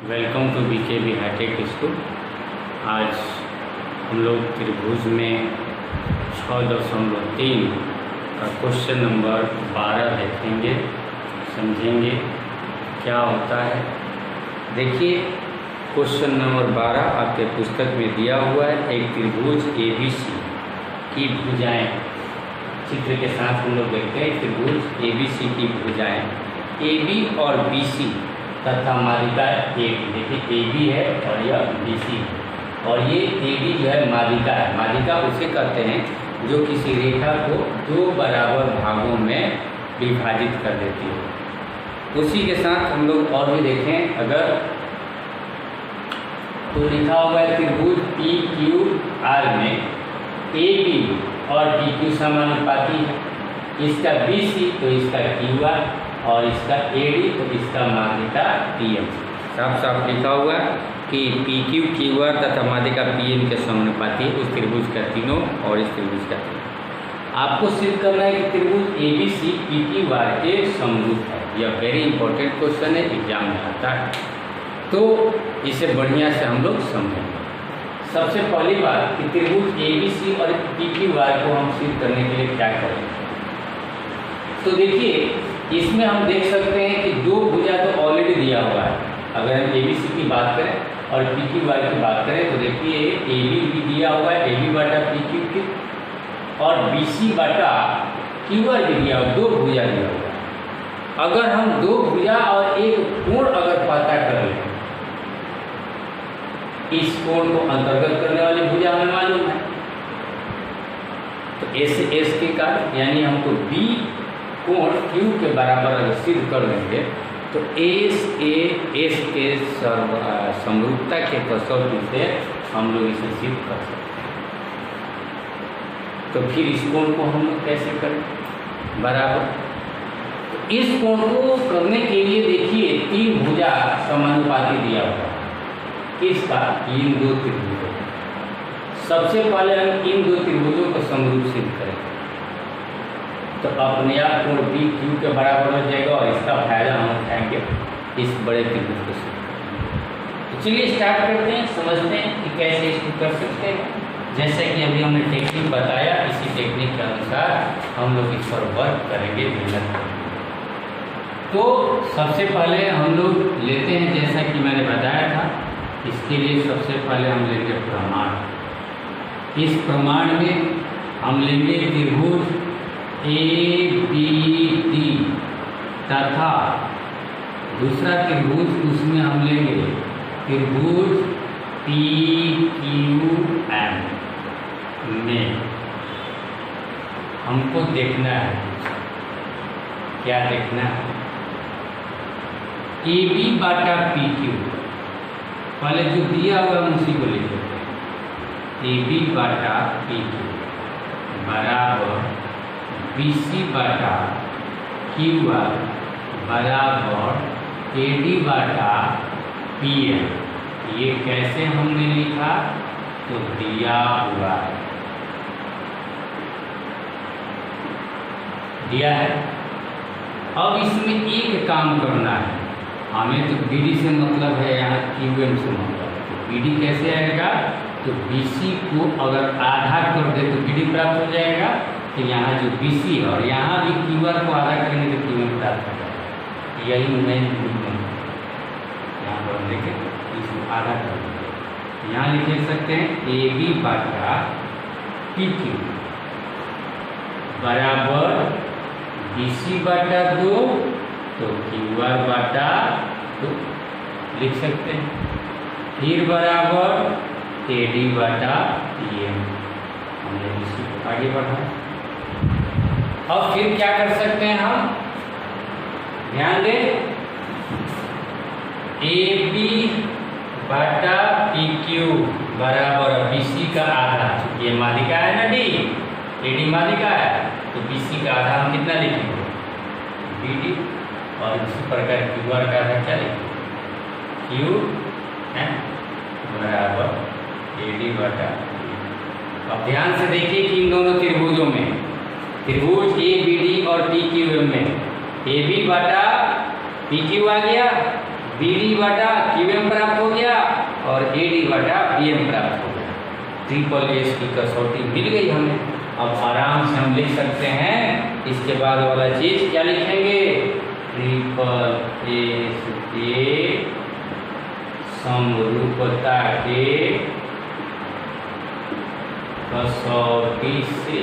Welcome to BKB hi tech school. आज हम लोग त्रिभुज में 6.3 का क्वेश्चन नंबर 12 देखेंगे, समझेंगे क्या होता है। देखिए, क्वेश्चन नंबर 12 आपके पुस्तक में दिया हुआ है। एक त्रिभुज ABC की भुजाएं, चित्र के साथ हम लोग देखते हैं त्रिभुज ABC की भुजाएं AB और BC तथा माध्यिका AB। देखिए AB है और यह BC है, और ये AB जो है माध्यिका है। माध्यिका उसे कहते हैं जो किसी रेखा को दो बराबर भागों में विभाजित कर देती है। उसी के साथ हम लोग और भी देखें, अगर तो लिखा हुआ है त्रिभुज PQR में AB और DQ समानुपाती है। इसका BC तो इसका QR और इसका AD तो इसका माध्यिका PM। साफ साफ लिखा हुआ है कि PQ QR तथा माध्यिका PM के समानुपाती है उस त्रिभुज का तीनों और इस त्रिभुज का तीनों। आपको सिद्ध करना है कि त्रिभुज ABC PQR के समरूप है। यह वेरी इंपॉर्टेंट क्वेश्चन है, एग्जाम में आता है, तो इसे बढ़िया से हम लोग समझेंगे। सबसे पहली बात कि त्रिभुज ABC और PQR को हम सिद्ध करने के लिए क्या करेंगे। तो देखिए, इसमें हम देख सकते हैं कि दो भुजा तो ऑलरेडी दिया हुआ है। अगर हम ABC की बात करें और PQR की बात करें तो देखिए AB भी दिया हुआ है, AB बटा PQ की, और BC बटा QR भी दिया हुआ, दो भुजा दिया हुआ है। अगर हम दो भुजा और एक कोण अगर पता कर लें, इस कोण को अंतर्गत करने वाली भुजा हमें मालूम है, तो S के कारण यानी हमको B कोण Q के बराबर अगर सिद्ध कर लेंगे तो S के समरूपता के कसौटी से हम लोग इसे सिद्ध कर सकते हैं। तो फिर इस कोण को हम लोग कैसे करें बराबर। तो इस कोण को करने के लिए देखिए तीन भुजा समानुपाती दिया हुआ है। इसका इन दो त्रिभुजों, सबसे पहले हम इन दो त्रिभुजों को समरूप सिद्ध करेंगे तो अपने आप कोण BQ के बराबर हो जाएगा और इसका फायदा हम उठाएंगे इस बड़े त्रिभुज को सिद्ध। तो चलिए स्टार्ट करते हैं, समझते हैं कि कैसे इसको कर सकते हैं। जैसे कि अभी हमने टेक्निक बताया, इसी टेक्निक के अनुसार हम लोग इस पर वर्क करेंगे, मेहनत करेंगे। तो सबसे पहले हम लोग लेते हैं, जैसा कि मैंने बताया था, इसके लिए सबसे पहले हम लेंगे प्रमाण। इस प्रमाण में हम लेंगे त्रिभुज ABD तथा दूसरा त्रिभुज, उसमें हम लेंगे त्रिभुज PQM में हमको देखना है, क्या देखना है, AB बटा PQ। पहले जो दिया हुआ हम उसी को लिख देते हैं। AB बटा PQ बराबर BC बटा QR बराबर AD बटा PM। ये कैसे हमने लिखा तो दिया हुआ है, दिया है। अब इसमें एक काम करना है, हमें तो BD से मतलब है, यहाँ QM से मतलब है। तो BD कैसे आएगा तो BC को अगर आधा कर दे तो BD प्राप्त हो जाएगा। तो यहाँ जो BC है और यहाँ भी QR को आधा करेंगे तो QM प्राप्त हो जाएगा। यही मेन मूवमेंट यहाँ पर हम देखें, इसको आधा कर देंगे। यहाँ लिख सकते हैं AB बटा PQ बराबर BC बटा 2 तो QR बटा 2 लिख सकते हैं। फिर बराबर AD बटा PM। हमने BC को आगे बढ़ाया। अब फिर क्या कर सकते हैं हम, ध्यान दें, AB बटा PQ बराबर BC का आधा, ये माध्यिका है ना D, AD माध्यिका है, तो BC का आधा हम कितना लिखेंगे BD, और इसी प्रकार QR का आधा क्या लिखेंगे QM बराबर AD बटा। अब ध्यान से देखिए कि इन दोनों त्रिभुजों में, त्रिभुज ABD और PQM में AB बटा PQ आ गया, बी डी बटा क्यू एम प्राप्त हो गया और ए डी बटा बी एम प्राप्त हो गया। ट्रिपल एस की कसौटी मिल गई हमें। अब आराम से हम लिख सकते हैं, इसके बाद वाला चीज क्या लिखेंगे, ट्रिपल एस के समरूपता के कसौटी से,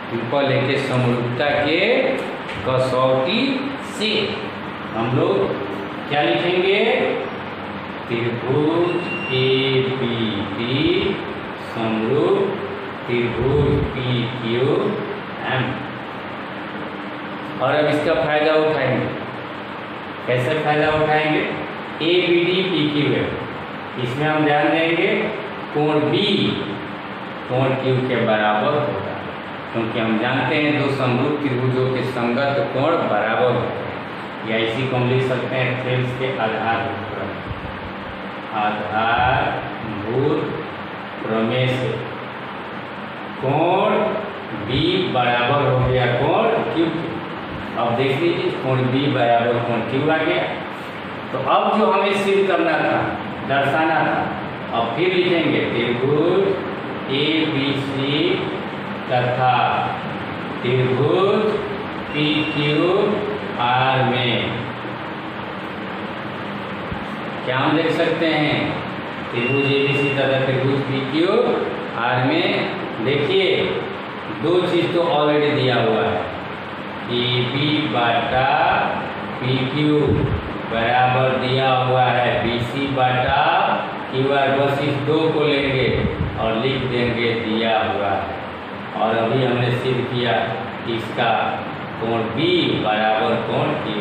ट्रिपल ए के समरूपता के कसौटी से हम लोग क्या लिखेंगे, त्रिभुज ए बी डी समरूप त्रिभुज पी क्यू एम। और अब इसका फायदा उठाएंगे। कैसे फायदा उठाएंगे, A B D P Q M, इसमें हम ध्यान देंगे कोण बी कोण क्यू के बराबर होगा, क्योंकि हम जानते हैं दो समरूप त्रिभुजों के संगत कोण बराबर होते हैं। या इसी को हम लिख सकते हैं थेल्स के आधारभूत प्रमेय से कोण बी बराबर हो गया कोण क्यू। अब देख लीजिए कोण बी बराबर कोण क्यू आ गया। तो अब जो हमें सिद्ध करना था, दर्शाना था, अब फिर लिखेंगे त्रिभुज ए बी सी तथा त्रिभुज पी क्यू आर में क्या हम देख सकते हैं, त्रिभुज ए बी सी तथा त्रिभुज पी क्यू आर में देखिए दो चीज तो ऑलरेडी दिया हुआ है, ए बी बटा पी क्यू बराबर दिया हुआ है बी सी बटा क्यू आर। बस इस दो को लेंगे और लिख देंगे दिया हुआ है। और अभी हमने सिद्ध किया इसका कोण बी बराबर कोण क्यू,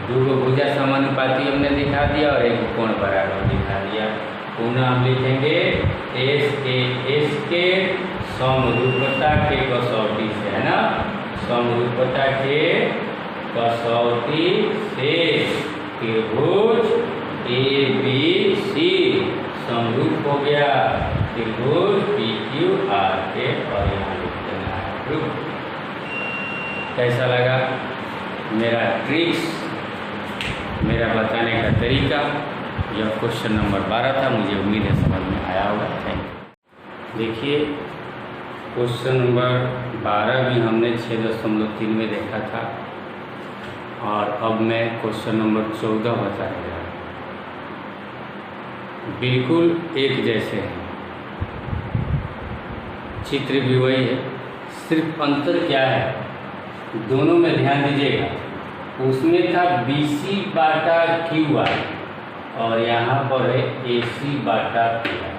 दो भुजा समानुपाती हमने दिखा दिया और एक कोण बराबर दिखा दिया। पुनः हम लिखेंगे एस के समरूपता के कसौटी से, है ना, समरूपता के कसौटी से त्रिभुज ए बी सी समरूप हो गया त्रिभुज पी क्यू आर के, और यहाँ लिख देना है। कैसा लगा मेरा ट्रिक्स, मेरा बताने का तरीका? यह क्वेश्चन नंबर 12 था। मुझे उम्मीद है समझ में आया होगा। Thank you. देखिए क्वेश्चन नंबर 12 भी हमने 6.3 में देखा था और अब मैं क्वेश्चन नंबर 14 बता रहा हूँ। बिल्कुल एक जैसे हैं, चित्र भी वही है, सिर्फ अंतर क्या है दोनों में ध्यान दीजिएगा। उसमें था बी सी बाटा क्यू आर और यहाँ पर है ए सी बाटा पी आर।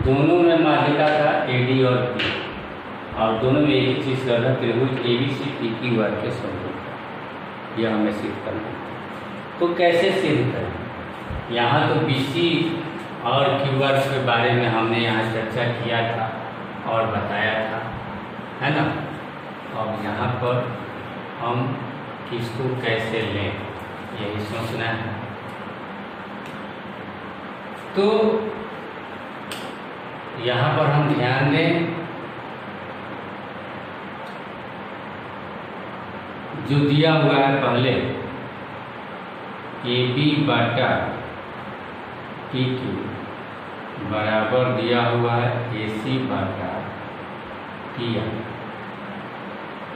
दोनों में माध्यिका था ए डी और पी, और दोनों में एक ही चीज़ कर रहा त्रिभुज A B C P Q R के समरूप। यह हमें सिद्ध करना है। तो कैसे सिद्ध करें? यहाँ तो बी सी और क्यू आर के बारे में हमने यहाँ चर्चा किया था और बताया था, है ना। अब यहाँ पर हम किसको कैसे लें यही सोचना है। तो यहाँ पर हम ध्यान दें, जो दिया हुआ है पहले ए बी बाटा पी क्यू बराबर दिया हुआ है ए सी बाटा पी आर,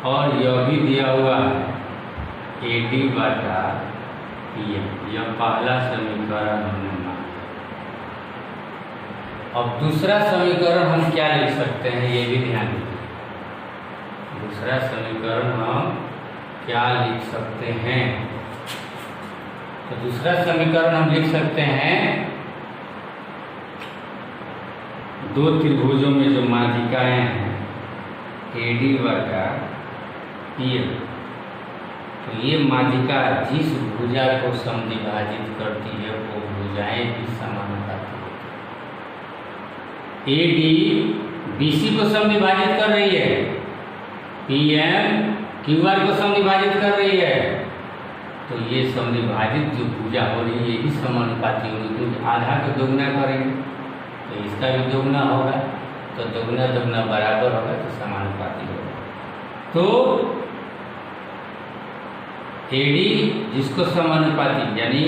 और यह भी दिया हुआ है ए डी बाटा पी एम। यह पहला समीकरण हमने माना। अब दूसरा समीकरण हम क्या लिख सकते हैं ये भी ध्यान दीजिए। दूसरा समीकरण हम क्या लिख सकते हैं? तो दूसरा समीकरण हम लिख सकते हैं दो त्रिभुजों में जो माध्यिकाएं हैं ए डी बटा पी एम, तो ये माध्यिका जिस भुजा को समद्विभाजित करती है वो भुजाएं भी समानुपाती होती हैं। ए डी बी सी को समद्विभाजित कर रही है, पी एम क्यू आर को समद्विभाजित कर रही है, तो ये समद्विभाजित जो भुजा हो रही है ये भी समानुपाती होगी, क्योंकि आधा को दोगुना करेंगे तो इसका भी दोगुना होगा, तो दोगुना दोगुना बराबर होगा तो समानुपाती होगा। तो AD जिसको समानुपाती यानी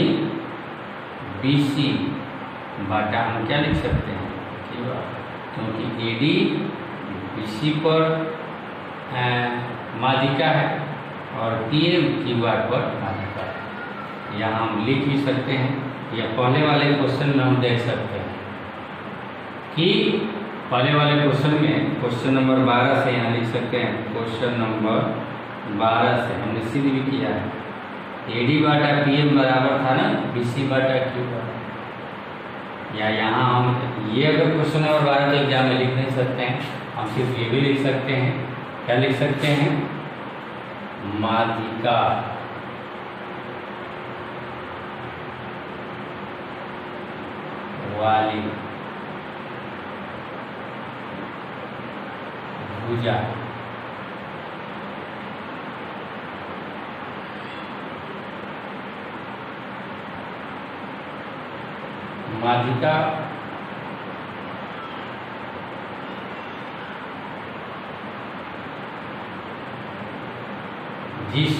BC बाटा हम क्या लिख सकते हैं, क्योंकि AD BC पर माध्यिका है और PM QR पर माध्यिका है। यहाँ हम लिख भी सकते हैं, या पहले वाले क्वेश्चन में हम देख सकते हैं कि पहले वाले क्वेश्चन में क्वेश्चन नंबर 12 से यहाँ लिख सकते हैं, क्वेश्चन नंबर 12 से हमने सिद्ध भी किया है AD बाटा PM बराबर था ना BC बाटा Q बाटा। या यहाँ हम ये अगर क्वेश्चन नंबर 12 तो एग्जाम में लिख नहीं सकते हैं, हम सिर्फ ये भी लिख सकते हैं, क्या लिख सकते हैं, माध्यिका वाली भुजा माध्यिका जिस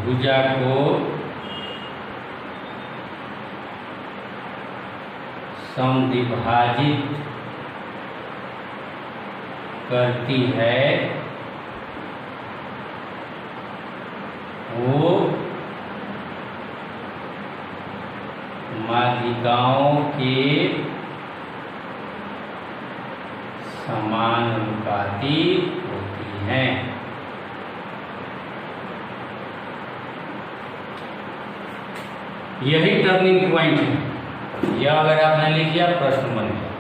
भुजा को समद्विभाजित करती है वो माध्यिकाओं के समानुपाती होती हैं। यही टर्निंग पॉइंट है। यह अगर आपने लिख लिया प्रश्न बन गया।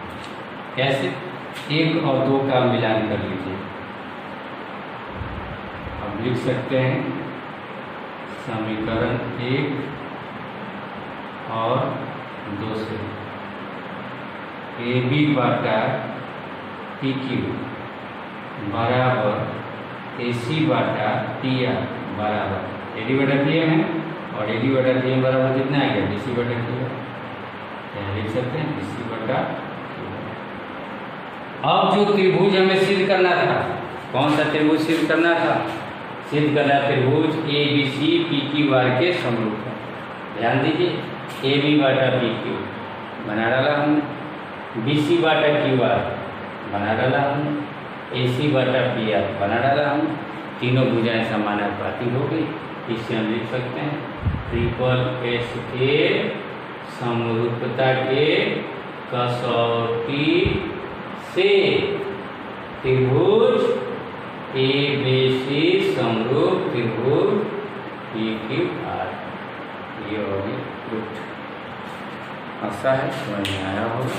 कैसे? 1 और 2 का मिलान कर लीजिए। अब लिख सकते हैं समीकरण 1 और 2 से AB बाटा PQ बराबर AC बाटा PR बराबर AD बटा PM है और AD बटा PM बराबर कितना आ गया BC बटा Q। यहाँ लिख सकते हैं BC बटा Q। अब जो त्रिभुज हमें सिद्ध करना था, कौन सा त्रिभुज सिद्ध करना था? सिद्ध करना त्रिभुज ABC PQR के समरूप है। ध्यान दीजिए, AB बाटा PQ बना डाला हमने, BC बाटा QR बना डाला हमने, AC बाटा PR बना डाला हमने। तीनों भुजाएं समानुपाती हो गई। इसे हम लिख सकते हैं SSS के समरूपता के कसौटी से त्रिभुज ABC समरूप त्रिभुज PQR। ये हो गया। आशा है समझ में आया होगा।